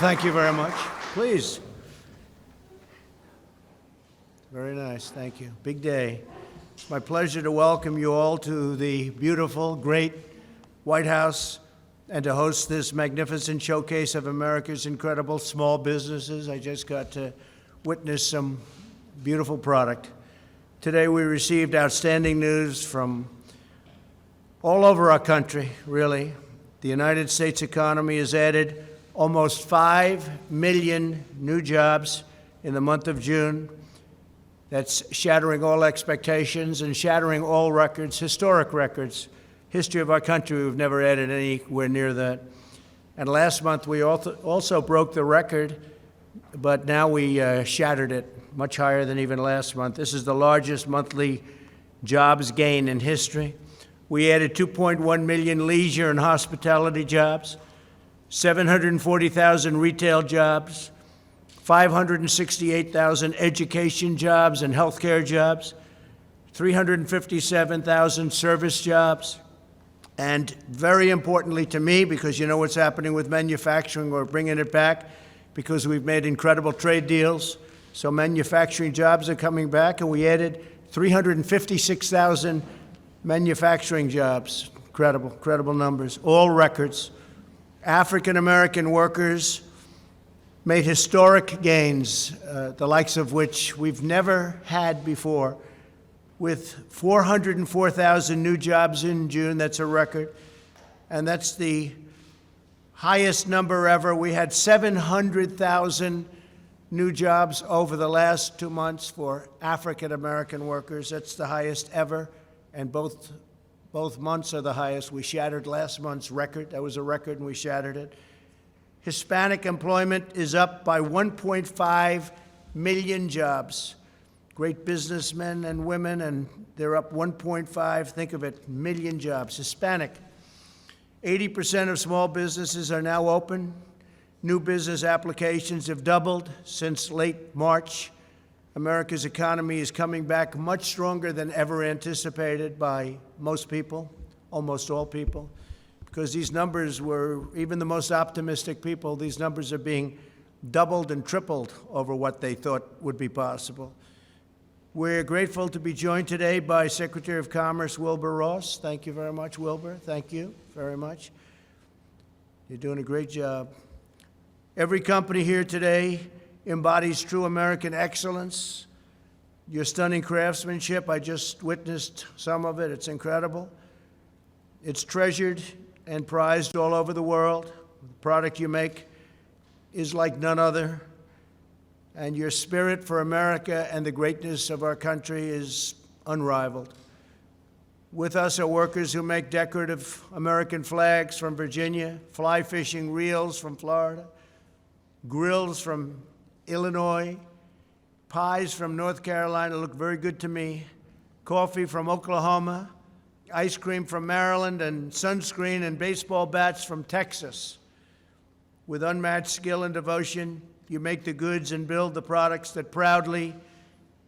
Thank you very much. Please. Very nice. Thank you. Big day. It's my pleasure to welcome you all to the beautiful, great White House and to host this magnificent showcase of America's incredible small businesses. I just got to witness some beautiful product. Today we received outstanding news from all over our country, really. The United States economy has added almost 5 million new jobs in the month of June. That's shattering all expectations and shattering all records, historic records. History of our country, we've never added anywhere near that. And last month we also broke the record, but now we shattered it, much higher than even last month. This is the largest monthly jobs gain in history. We added 2.1 million leisure and hospitality jobs, 740,000 retail jobs, 568,000 education jobs and healthcare jobs, 357,000 service jobs, and very importantly to me, because you know what's happening with manufacturing, we're bringing it back because we've made incredible trade deals. So manufacturing jobs are coming back, and we added 356,000 manufacturing jobs. Incredible numbers, all records. African-American workers made historic gains, the likes of which we've never had before, with 404,000 new jobs in June. That's a record, and that's the highest number ever. We had 700,000 new jobs over the last 2 months for African-American workers. That's the highest ever, and both months are the highest. We shattered last month's record. That was a record, and we shattered it. Hispanic employment is up by 1.5 million jobs. Great businessmen and women, and they're up 1.5, think of it, million jobs. Hispanic. 80% of small businesses are now open. New business applications have doubled since late March. America's economy is coming back much stronger than ever anticipated by most people, almost all people, because these numbers were, even the most optimistic people, these numbers are being doubled and tripled over what they thought would be possible. We're grateful to be joined today by Secretary of Commerce Wilbur Ross. Thank you very much, Wilbur. Thank you very much. You're doing a great job. Every company here today embodies true American excellence. Your stunning craftsmanship, I just witnessed some of it. It's incredible. It's treasured and prized all over the world. The product you make is like none other. And your spirit for America and the greatness of our country is unrivaled. With us are workers who make decorative American flags from Virginia, fly fishing reels from Florida, grills from Illinois, pies from North Carolina look very good to me, coffee from Oklahoma, ice cream from Maryland, and sunscreen and baseball bats from Texas. With unmatched skill and devotion, you make the goods and build the products that proudly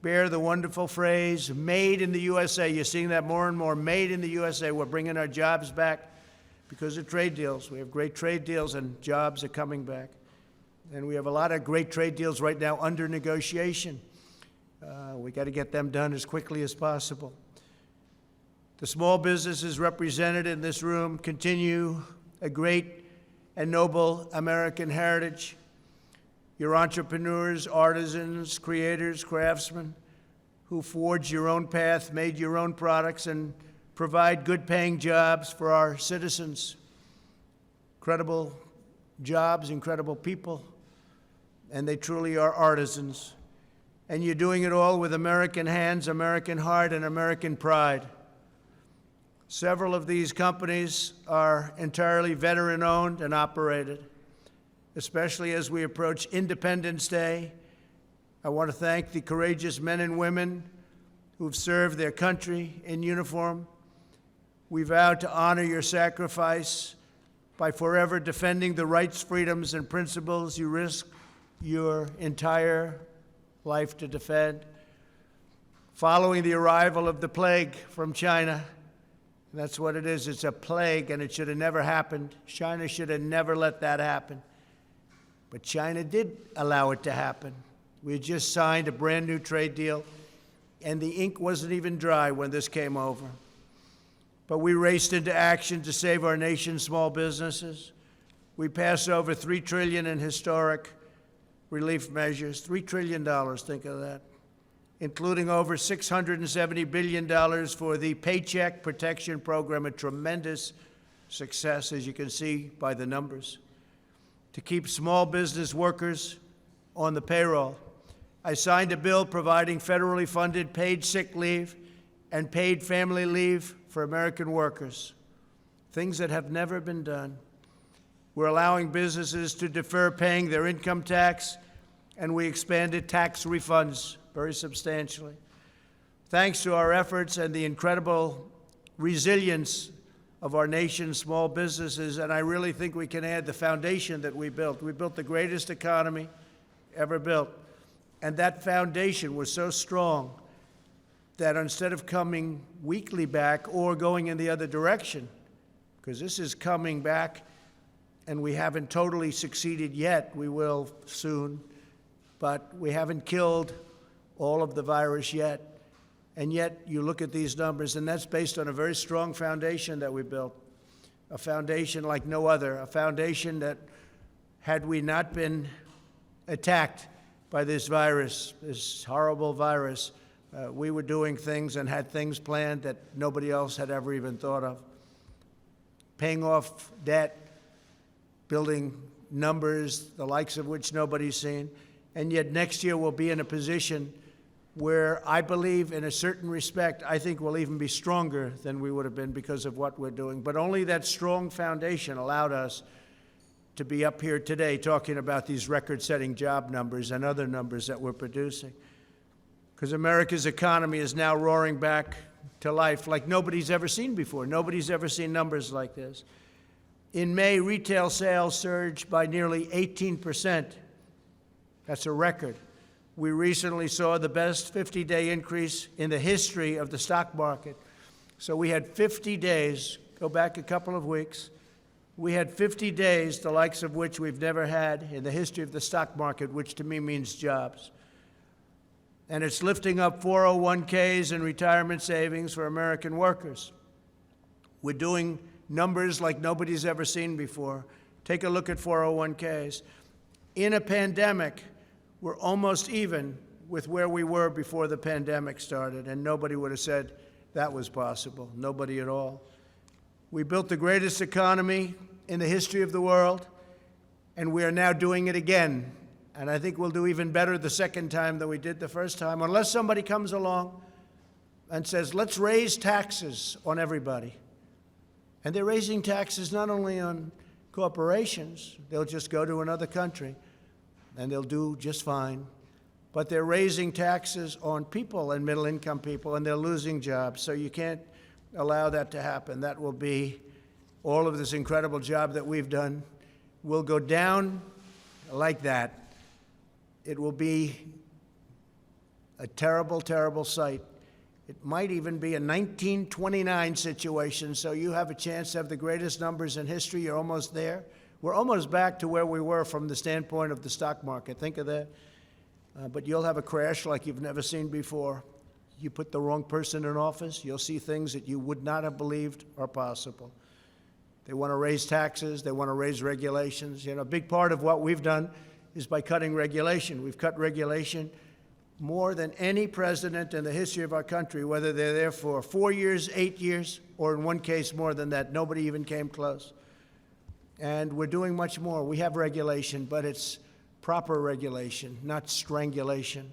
bear the wonderful phrase, made in the USA. You're seeing that more and more, made in the USA. We're bringing our jobs back because of trade deals. We have great trade deals, and jobs are coming back. And we have a lot of great trade deals right now under negotiation. We got to get them done as quickly as possible. The small businesses represented in this room continue a great and noble American heritage. You're entrepreneurs, artisans, creators, craftsmen who forged your own path, made your own products, and provide good-paying jobs for our citizens. Incredible jobs, incredible people, and they truly are artisans. And you're doing it all with American hands, American heart, and American pride. Several of these companies are entirely veteran-owned and operated. Especially as we approach Independence Day, I want to thank the courageous men and women who've served their country in uniform. We vow to honor your sacrifice by forever defending the rights, freedoms, and principles you risk your entire life to defend. Following the arrival of the plague from China, that's what it is, it's a plague, and it should have never happened. China should have never let that happen. But China did allow it to happen. We had just signed a brand new trade deal, and the ink wasn't even dry when this came over. But we raced into action to save our nation's small businesses. We passed over $3 trillion in historic relief measures. $3 trillion, think of that. Including over $670 billion for the Paycheck Protection Program, a tremendous success, as you can see by the numbers, to keep small business workers on the payroll. I signed a bill providing federally funded paid sick leave and paid family leave for American workers, things that have never been done. We're allowing businesses to defer paying their income tax, and we expanded tax refunds very substantially. Thanks to our efforts and the incredible resilience of our nation's small businesses, and I really think we can add the foundation that we built. We built the greatest economy ever built, and that foundation was so strong that instead of coming weakly back or going in the other direction, because this is coming back and we haven't totally succeeded yet, we will soon, but we haven't killed all of the virus yet. And yet you look at these numbers, and that's based on a very strong foundation that we built, a foundation like no other, a foundation that, had we not been attacked by this virus, this horrible virus, we were doing things and had things planned that nobody else had ever even thought of. Paying off debt, building numbers, the likes of which nobody's seen, and yet next year we'll be in a position where I believe, in a certain respect, I think we'll even be stronger than we would have been because of what we're doing. But only that strong foundation allowed us to be up here today talking about these record-setting job numbers and other numbers that we're producing. Because America's economy is now roaring back to life like nobody's ever seen before. Nobody's ever seen numbers like this. In May, retail sales surged by nearly 18%. That's a record. We recently saw the best 50-day increase in the history of the stock market. So we had 50 days, go back a couple of weeks, we had 50 days, the likes of which we've never had in the history of the stock market, which to me means jobs. And it's lifting up 401ks and retirement savings for American workers. We're doing numbers like nobody's ever seen before. Take a look at 401ks. In a pandemic, we're almost even with where we were before the pandemic started, and nobody would have said that was possible, nobody at all. We built the greatest economy in the history of the world, and we are now doing it again. And I think we'll do even better the second time than we did the first time, unless somebody comes along and says, let's raise taxes on everybody. And they're raising taxes not only on corporations, they'll just go to another country and they'll do just fine. But they're raising taxes on people and middle-income people, and they're losing jobs. So you can't allow that to happen. That will be, all of this incredible job that we've done will go down like that. It will be a terrible, terrible sight. It might even be a 1929 situation, so you have a chance to have the greatest numbers in history. You're almost there. We're almost back to where we were from the standpoint of the stock market. Think of that. But you'll have a crash like you've never seen before. You put the wrong person in office, you'll see things that you would not have believed are possible. They want to raise taxes. They want to raise regulations. You know, a big part of what we've done is by cutting regulation. We've cut regulation more than any president in the history of our country, whether they're there for 4 years, 8 years, or in one case more than that. Nobody even came close. And we're doing much more. We have regulation, but it's proper regulation, not strangulation.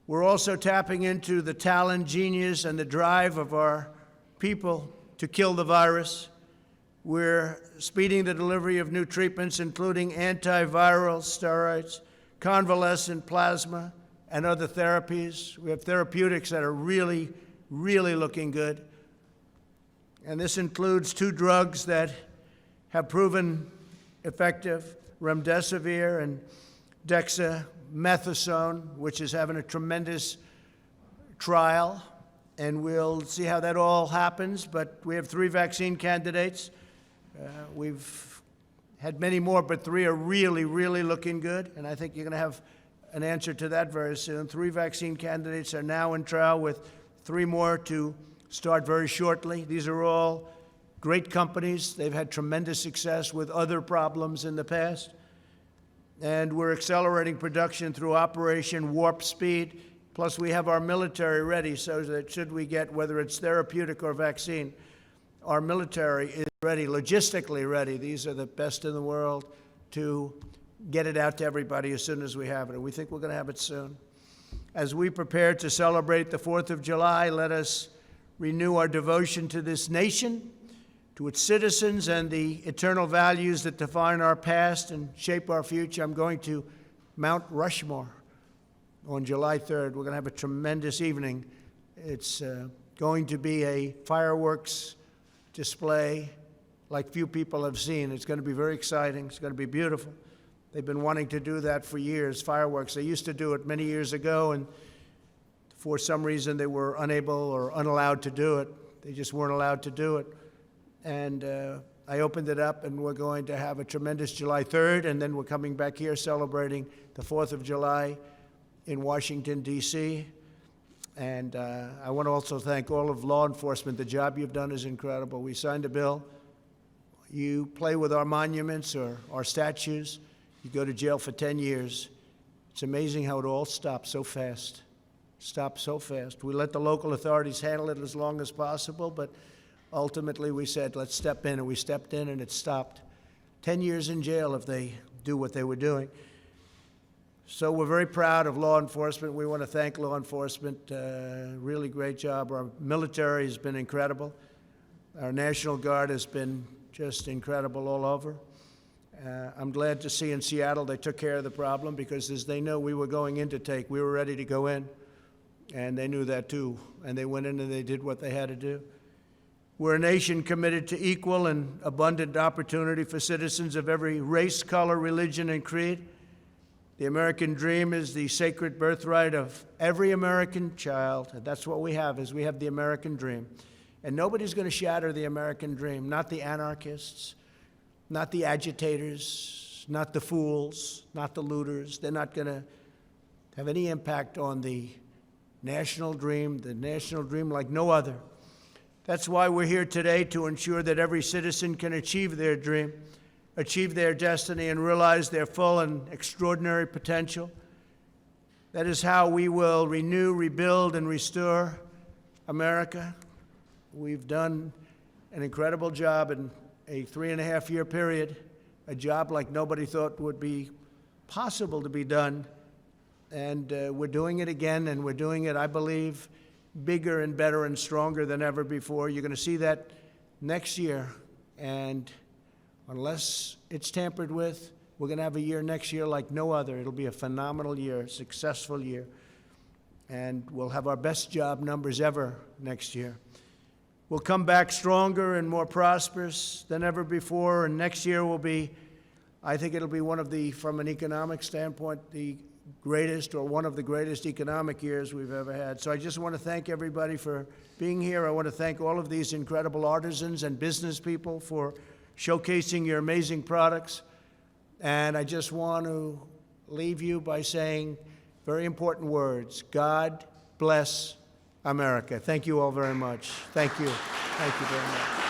We're also tapping into the talent, genius, and the drive of our people to kill the virus. We're speeding the delivery of new treatments, including antiviral steroids, convalescent plasma, and other therapies. We have therapeutics that are really, really looking good. And this includes 2 drugs that have proven effective, remdesivir and dexamethasone, which is having a tremendous trial. And we'll see how that all happens. But we have 3 vaccine candidates. We've had many more, but 3 are really, really looking good, and I think you're going to have an answer to that very soon. 3 vaccine candidates are now in trial, with 3 more to start very shortly. These are all great companies. They've had tremendous success with other problems in the past. And we're accelerating production through Operation Warp Speed. Plus, we have our military ready so that should we get, whether it's therapeutic or vaccine, our military is ready, logistically ready. These are the best in the world to get it out to everybody as soon as we have it. And we think we're going to have it soon. As we prepare to celebrate the 4th of July, let us renew our devotion to this nation, to its citizens, and the eternal values that define our past and shape our future. I'm going to Mount Rushmore on July 3rd. We're going to have a tremendous evening. It's going to be a fireworks display like few people have seen. It's going to be very exciting. It's going to be beautiful. They've been wanting to do that for years, fireworks. They used to do it many years ago, and for some reason they were unable or unallowed to do it. They just weren't allowed to do it. And I opened it up, and we're going to have a tremendous July 3rd, and then we're coming back here celebrating the 4th of July in Washington, D.C. And I want to also thank all of law enforcement. The job you've done is incredible. We signed a bill. You play with our monuments or our statues, you go to jail for 10 years. It's amazing how it all stops so fast. Stops so fast. We let the local authorities handle it as long as possible, but ultimately we said, let's step in, and we stepped in, and it stopped. 10 years in jail if they do what they were doing. So we're very proud of law enforcement. We want to thank law enforcement. Really great job. Our military has been incredible. Our National Guard has been just incredible all over. I'm glad to see in Seattle they took care of the problem, because as they know we were going in to take, we were ready to go in. And they knew that too. And they went in and they did what they had to do. We're a nation committed to equal and abundant opportunity for citizens of every race, color, religion, and creed. The American dream is the sacred birthright of every American child. And that's what we have, is we have the American dream. And nobody's going to shatter the American dream, not the anarchists, not the agitators, not the fools, not the looters. They're not going to have any impact on the national dream like no other. That's why we're here today, to ensure that every citizen can achieve their dream, achieve their destiny, and realize their full and extraordinary potential. That is how we will renew, rebuild, and restore America. We've done an incredible job in a 3.5-year period, a job like nobody thought would be possible to be done. And we're doing it again, and we're doing it, I believe, bigger and better and stronger than ever before. You're going to see that next year. And unless it's tampered with, we're going to have a year next year like no other. It'll be a phenomenal year, a successful year. And we'll have our best job numbers ever next year. We'll come back stronger and more prosperous than ever before. And next year will be, I think it'll be one of the, from an economic standpoint, the greatest or one of the greatest economic years we've ever had. So I just want to thank everybody for being here. I want to thank all of these incredible artisans and business people for showcasing your amazing products. And I just want to leave you by saying very important words. God bless America. Thank you all very much. Thank you. Thank you very much.